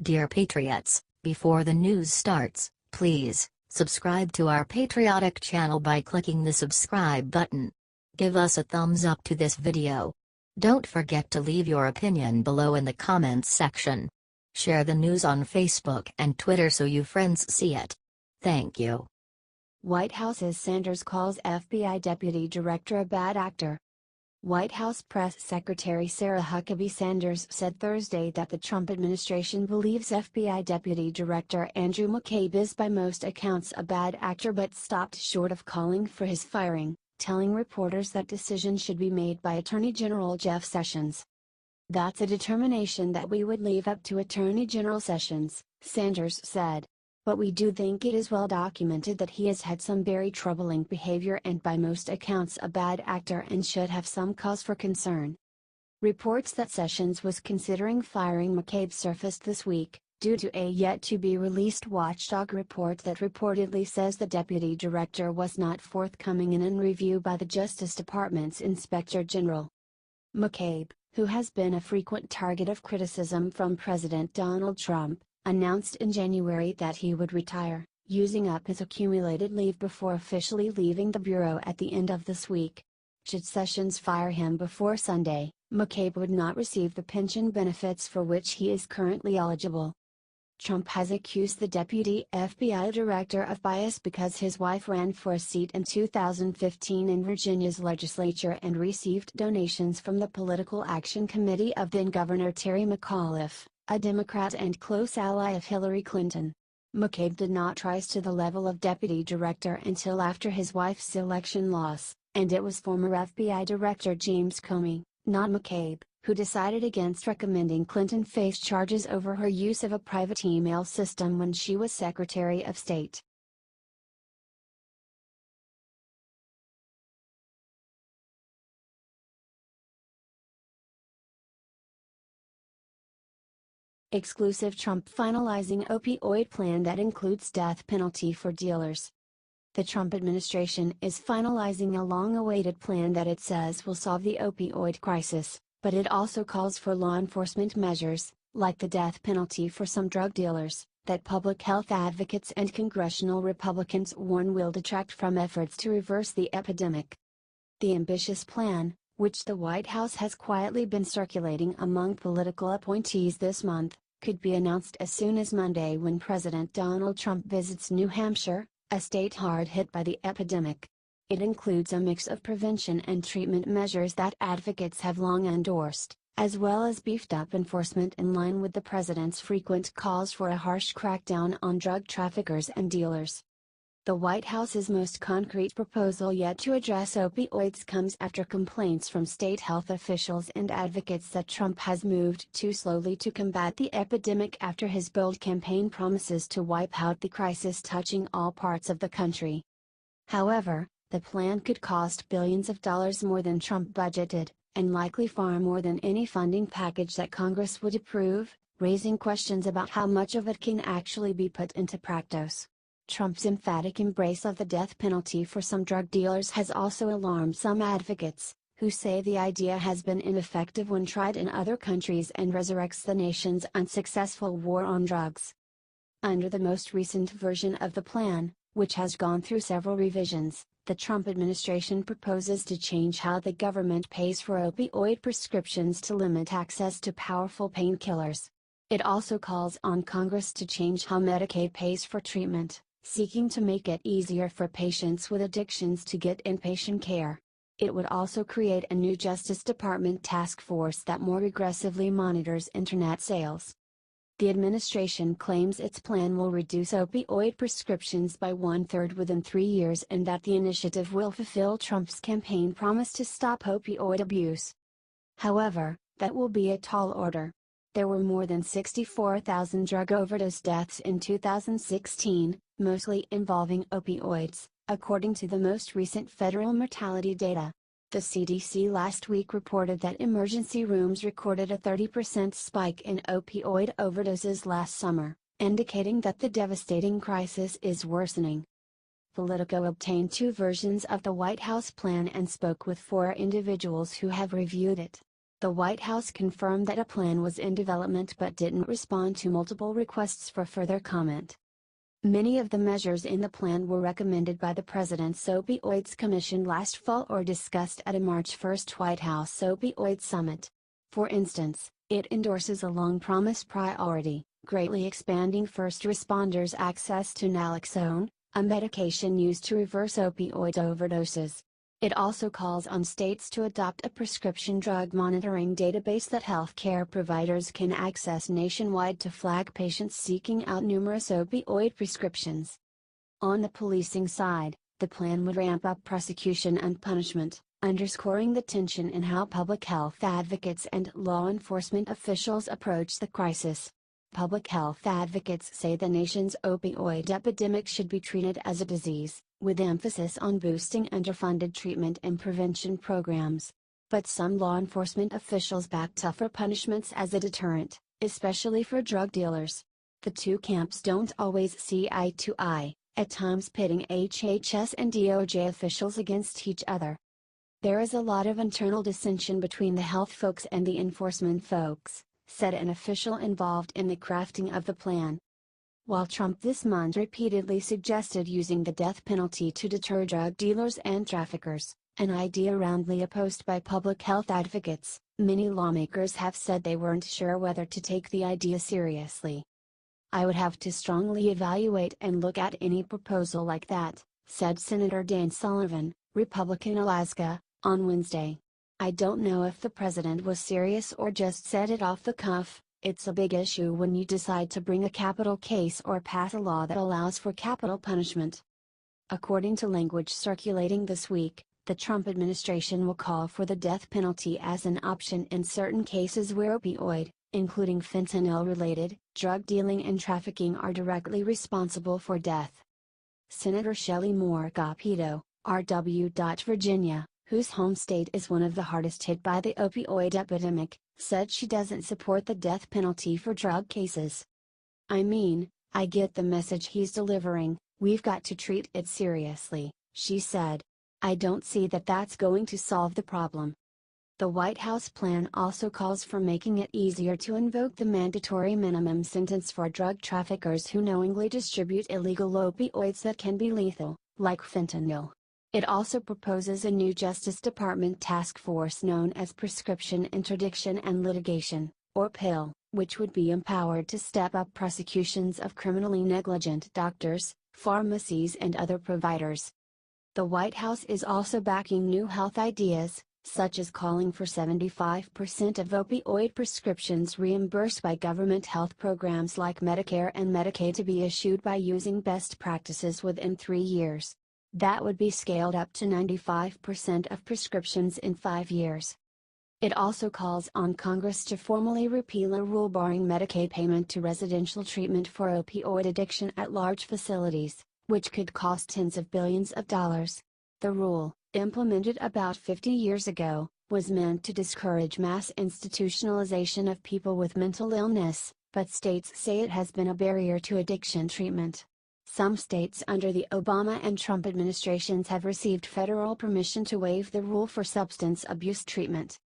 Dear Patriots, before the news starts, please subscribe to our patriotic channel by clicking the subscribe button. Give us a thumbs up to this video. Don't forget to leave your opinion below in the comments section. Share the news on Facebook and Twitter so your friends see it. Thank you. White House's Sanders calls FBI Deputy Director a bad actor. White House Press Secretary Sarah Huckabee Sanders said Thursday that the Trump administration believes FBI Deputy Director Andrew McCabe is by most accounts a bad actor, but stopped short of calling for his firing, telling reporters that decision should be made by Attorney General Jeff Sessions. "That's a determination that we would leave up to Attorney General Sessions," Sanders said. "But we do think it is well documented that he has had some very troubling behavior and by most accounts a bad actor and should have some cause for concern." Reports that Sessions was considering firing McCabe surfaced this week, due to a yet-to-be-released watchdog report that reportedly says the deputy director was not forthcoming in a review by the Justice Department's Inspector General. McCabe, who has been a frequent target of criticism from President Donald Trump, announced in January that he would retire, using up his accumulated leave before officially leaving the Bureau at the end of this week. Should Sessions fire him before Sunday, McCabe would not receive the pension benefits for which he is currently eligible. Trump has accused the deputy FBI director of bias because his wife ran for a seat in 2015 in Virginia's legislature and received donations from the Political Action Committee of then-Governor Terry McAuliffe, a Democrat and close ally of Hillary Clinton. McCabe did not rise to the level of deputy director until after his wife's election loss, and it was former FBI Director James Comey, not McCabe, who decided against recommending Clinton face charges over her use of a private email system when she was Secretary of State. Exclusive: Trump finalizing opioid plan that includes death penalty for dealers. The Trump administration is finalizing a long-awaited plan that it says will solve the opioid crisis, but it also calls for law enforcement measures, like the death penalty for some drug dealers, that public health advocates and congressional Republicans warn will detract from efforts to reverse the epidemic. The ambitious plan, which the White House has quietly been circulating among political appointees this month, could be announced as soon as Monday when President Donald Trump visits New Hampshire, a state hard hit by the epidemic. It includes a mix of prevention and treatment measures that advocates have long endorsed, as well as beefed up enforcement in line with the president's frequent calls for a harsh crackdown on drug traffickers and dealers. The White House's most concrete proposal yet to address opioids comes after complaints from state health officials and advocates that Trump has moved too slowly to combat the epidemic after his bold campaign promises to wipe out the crisis touching all parts of the country. However, the plan could cost billions of dollars more than Trump budgeted, and likely far more than any funding package that Congress would approve, raising questions about how much of it can actually be put into practice. Trump's emphatic embrace of the death penalty for some drug dealers has also alarmed some advocates, who say the idea has been ineffective when tried in other countries and resurrects the nation's unsuccessful war on drugs. Under the most recent version of the plan, which has gone through several revisions, the Trump administration proposes to change how the government pays for opioid prescriptions to limit access to powerful painkillers. It also calls on Congress to change how Medicaid pays for treatment, seeking to make it easier for patients with addictions to get inpatient care. It would also create a new Justice Department task force that more aggressively monitors internet sales. The administration claims its plan will reduce opioid prescriptions by 1/3 within 3 years and that the initiative will fulfill Trump's campaign promise to stop opioid abuse. However, that will be a tall order. There were more than 64,000 drug overdose deaths in 2016, mostly involving opioids, according to the most recent federal mortality data. The CDC last week reported that emergency rooms recorded a 30% spike in opioid overdoses last summer, indicating that the devastating crisis is worsening. Politico obtained 2 versions of the White House plan and spoke with 4 individuals who have reviewed it. The White House confirmed that a plan was in development but didn't respond to multiple requests for further comment. Many of the measures in the plan were recommended by the President's Opioids Commission last fall or discussed at a March 1 White House Opioid Summit. For instance, it endorses a long-promised priority, greatly expanding first responders' access to naloxone, a medication used to reverse opioid overdoses. It also calls on states to adopt a prescription drug monitoring database that healthcare providers can access nationwide to flag patients seeking out numerous opioid prescriptions. On the policing side, the plan would ramp up prosecution and punishment, underscoring the tension in how public health advocates and law enforcement officials approach the crisis. Public health advocates say the nation's opioid epidemic should be treated as a disease, with emphasis on boosting underfunded treatment and prevention programs. But some law enforcement officials back tougher punishments as a deterrent, especially for drug dealers. The two camps don't always see eye to eye, at times pitting HHS and DOJ officials against each other. There is a lot of internal dissension between the health folks and the enforcement folks, said an official involved in the crafting of the plan. While Trump this month repeatedly suggested using the death penalty to deter drug dealers and traffickers, an idea roundly opposed by public health advocates, many lawmakers have said they weren't sure whether to take the idea seriously. "I would have to strongly evaluate and look at any proposal like that," said Senator Dan Sullivan, Republican Alaska, on Wednesday. "I don't know if the president was serious or just said it off the cuff. It's a big issue when you decide to bring a capital case or pass a law that allows for capital punishment." According to language circulating this week, the Trump administration will call for the death penalty as an option in certain cases where opioid, including fentanyl-related, drug dealing and trafficking are directly responsible for death. Senator Shelley Moore Capito, R.W. Virginia, whose home state is one of the hardest hit by the opioid epidemic, said she doesn't support the death penalty for drug cases. "I mean, I get the message he's delivering, we've got to treat it seriously," she said. "I don't see that that's going to solve the problem." The White House plan also calls for making it easier to invoke the mandatory minimum sentence for drug traffickers who knowingly distribute illegal opioids that can be lethal, like fentanyl. It also proposes a new Justice Department task force known as Prescription Interdiction and Litigation, or PIL, which would be empowered to step up prosecutions of criminally negligent doctors, pharmacies and other providers. The White House is also backing new health ideas, such as calling for 75% of opioid prescriptions reimbursed by government health programs like Medicare and Medicaid to be issued by using best practices within 3 years. That would be scaled up to 95% of prescriptions in 5 years. It also calls on Congress to formally repeal a rule barring Medicaid payment to residential treatment for opioid addiction at large facilities, which could cost tens of billions of dollars. The rule, implemented about 50 years ago, was meant to discourage mass institutionalization of people with mental illness, but states say it has been a barrier to addiction treatment. Some states under the Obama and Trump administrations have received federal permission to waive the rule for substance abuse treatment.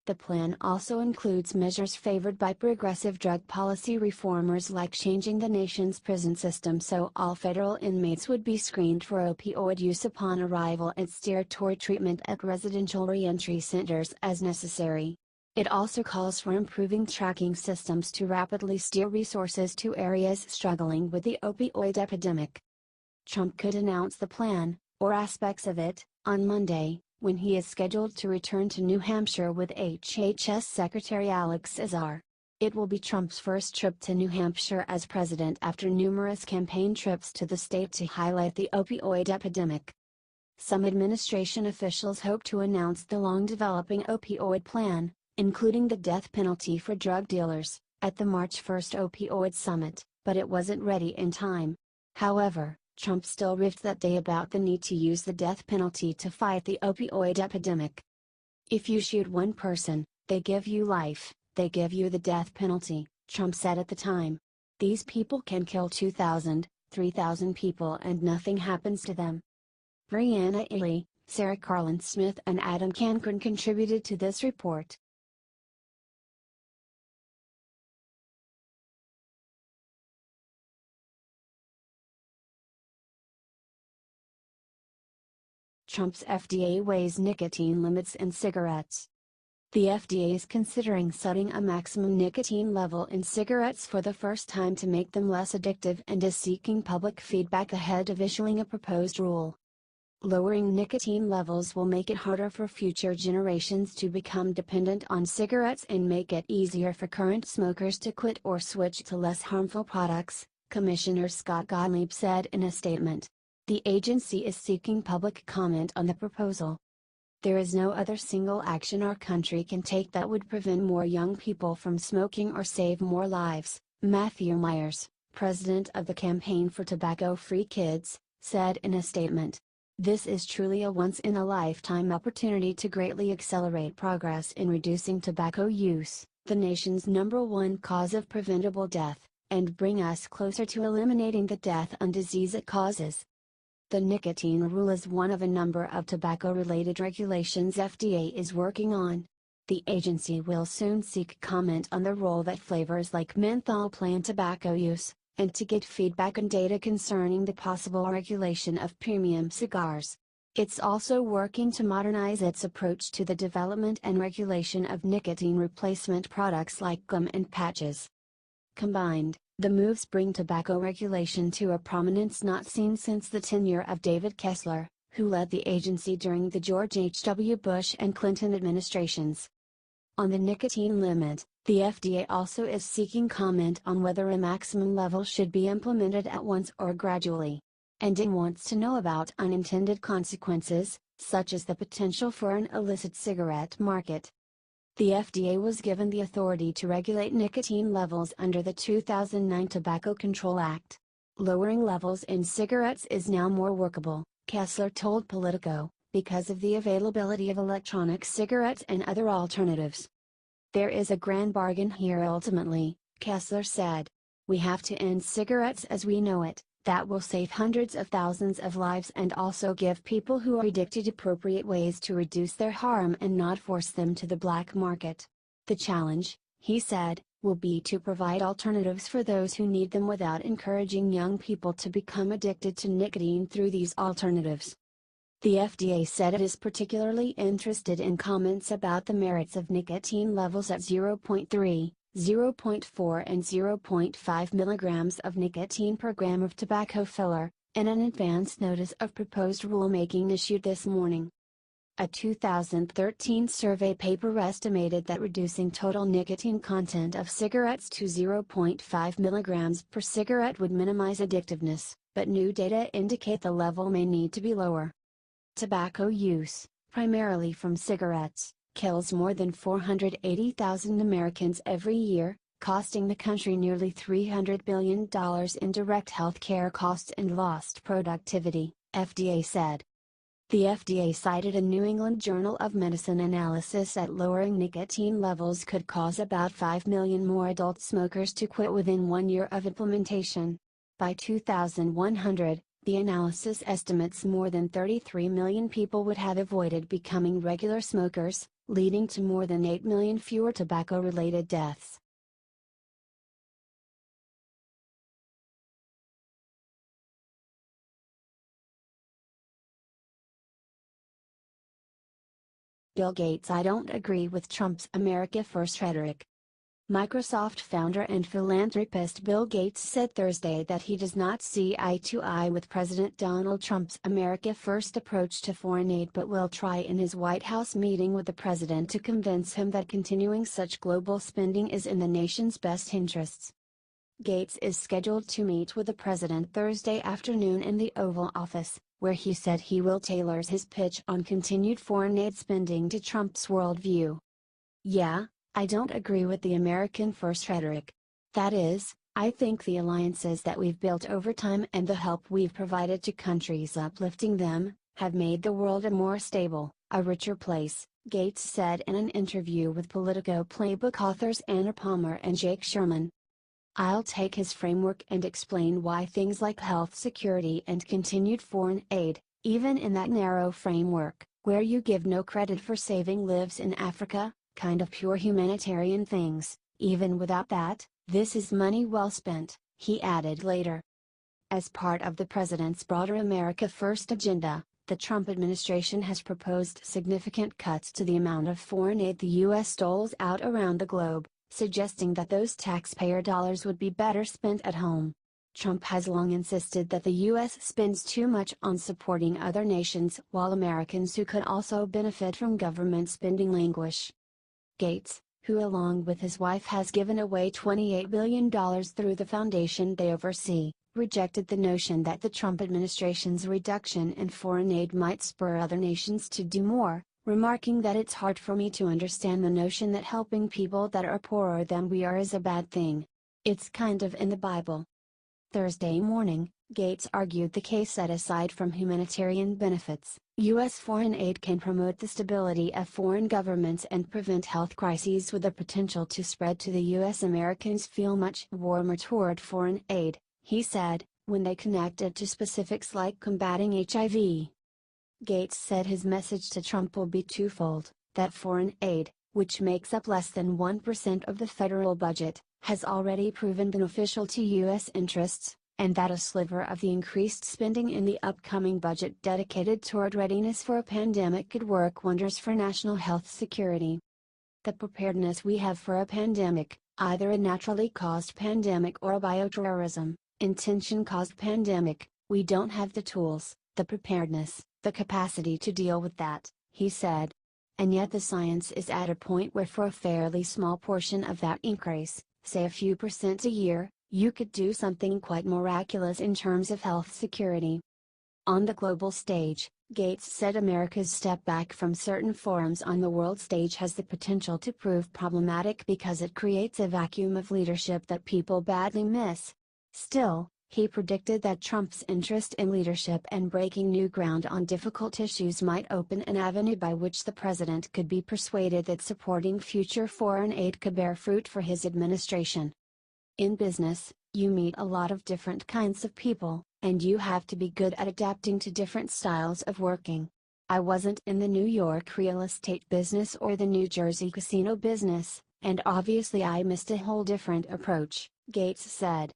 The plan also includes measures favored by progressive drug policy reformers like changing the nation's prison system so all federal inmates would be screened for opioid use upon arrival and steered toward treatment at residential reentry centers as necessary. It also calls for improving tracking systems to rapidly steer resources to areas struggling with the opioid epidemic. Trump could announce the plan, or aspects of it, on Monday, when he is scheduled to return to New Hampshire with HHS Secretary Alex Azar. It will be Trump's first trip to New Hampshire as president after numerous campaign trips to the state to highlight the opioid epidemic. Some administration officials hope to announce the long-developing opioid plan, including the death penalty for drug dealers, at the March 1 opioid summit, but it wasn't ready in time. However, Trump still riffed that day about the need to use the death penalty to fight the opioid epidemic. "If you shoot one person, they give you life, they give you the death penalty," Trump said at the time. "These people can kill 2,000, 3,000 people and nothing happens to them." Brianna Ely, Sarah Carlin Smith and Adam Cancun contributed to this report. Trump's FDA weighs nicotine limits in cigarettes. The FDA is considering setting a maximum nicotine level in cigarettes for the first time to make them less addictive and is seeking public feedback ahead of issuing a proposed rule. Lowering nicotine levels will make it harder for future generations to become dependent on cigarettes and make it easier for current smokers to quit or switch to less harmful products, Commissioner Scott Gottlieb said in a statement. The agency is seeking public comment on the proposal. There is no other single action our country can take that would prevent more young people from smoking or save more lives, Matthew Myers, president of the Campaign for Tobacco-Free Kids, said in a statement. This is truly a once-in-a-lifetime opportunity to greatly accelerate progress in reducing tobacco use, the nation's #1 cause of preventable death, and bring us closer to eliminating the death and disease it causes. The nicotine rule is one of a number of tobacco-related regulations FDA is working on. The agency will soon seek comment on the role that flavors like menthol play in tobacco use, and to get feedback and data concerning the possible regulation of premium cigars. It's also working to modernize its approach to the development and regulation of nicotine replacement products like gum and patches. Combined, the moves bring tobacco regulation to a prominence not seen since the tenure of David Kessler, who led the agency during the George H.W. Bush and Clinton administrations. On the nicotine limit, the FDA also is seeking comment on whether a maximum level should be implemented at once or gradually. And it wants to know about unintended consequences, such as the potential for an illicit cigarette market. The FDA was given the authority to regulate nicotine levels under the 2009 Tobacco Control Act. Lowering levels in cigarettes is now more workable, Kessler told Politico, because of the availability of electronic cigarettes and other alternatives. There is a grand bargain here ultimately, Kessler said. We have to end cigarettes as we know it. That will save hundreds of thousands of lives and also give people who are addicted appropriate ways to reduce their harm and not force them to the black market. The challenge, he said, will be to provide alternatives for those who need them without encouraging young people to become addicted to nicotine through these alternatives. The FDA said it is particularly interested in comments about the merits of nicotine levels at 0.3, 0.4 and 0.5 milligrams of nicotine per gram of tobacco filler, in an advance notice of proposed rulemaking issued this morning. A 2013 survey paper estimated that reducing total nicotine content of cigarettes to 0.5 milligrams per cigarette would minimize addictiveness, but new data indicate the level may need to be lower. Tobacco use, primarily from cigarettes, kills more than 480,000 Americans every year, costing the country nearly $300 billion in direct health care costs and lost productivity, FDA said. The FDA cited a New England Journal of Medicine analysis that lowering nicotine levels could cause about 5 million more adult smokers to quit within 1 year of implementation. By 2100, the analysis estimates more than 33 million people would have avoided becoming regular smokers, leading to more than 8 million fewer tobacco-related deaths. Bill Gates: I don't agree with Trump's America First rhetoric. Microsoft founder and philanthropist Bill Gates said Thursday that he does not see eye to eye with President Donald Trump's America First approach to foreign aid, but will try in his White House meeting with the president to convince him that continuing such global spending is in the nation's best interests. Gates is scheduled to meet with the president Thursday afternoon in the Oval Office, where he said he will tailor his pitch on continued foreign aid spending to Trump's worldview. "Yeah, I don't agree with the American First rhetoric. That is, I think the alliances that we've built over time and the help we've provided to countries uplifting them, have made the world a more stable, a richer place," Gates said in an interview with Politico Playbook authors Anna Palmer and Jake Sherman. "I'll take his framework and explain why things like health security and continued foreign aid, even in that narrow framework, where you give no credit for saving lives in Africa, kind of pure humanitarian things, even without that, this is money well spent," he added later. As part of the president's broader America First agenda, The Trump administration has proposed significant cuts to the amount of foreign aid the U.S. doles out around the globe, suggesting that those taxpayer dollars would be better spent at home. Trump has long insisted that the U.S. spends too much on supporting other nations while Americans who could also benefit from government spending languish. Gates, who along with his wife has given away $28 billion through the foundation they oversee, rejected the notion that the Trump administration's reduction in foreign aid might spur other nations to do more, remarking that it's hard for me to understand the notion that helping people that are poorer than we are is a bad thing. It's kind of in the Bible. Thursday morning, Gates argued the case that aside from humanitarian benefits, U.S. foreign aid can promote the stability of foreign governments and prevent health crises with the potential to spread to the U.S. Americans feel much warmer toward foreign aid, he said, when they connected to specifics like combating HIV. Gates said his message to Trump will be twofold, that foreign aid, which makes up less than 1% of the federal budget, has already proven beneficial to U.S. interests, and that a sliver of the increased spending in the upcoming budget dedicated toward readiness for a pandemic could work wonders for national health security. The preparedness we have for a pandemic, either a naturally caused pandemic or a bioterrorism, intention-caused pandemic, we don't have the tools, the preparedness, the capacity to deal with that, he said. And yet the science is at a point where for a fairly small portion of that increase, say a few percent a year, you could do something quite miraculous in terms of health security. On the global stage, Gates said America's step back from certain forums on the world stage has the potential to prove problematic because it creates a vacuum of leadership that people badly miss. Still, he predicted that Trump's interest in leadership and breaking new ground on difficult issues might open an avenue by which the president could be persuaded that supporting future foreign aid could bear fruit for his administration. In business, you meet a lot of different kinds of people, and you have to be good at adapting to different styles of working. I wasn't in the New York real estate business or the New Jersey casino business, and obviously I missed a whole different approach, Gates said.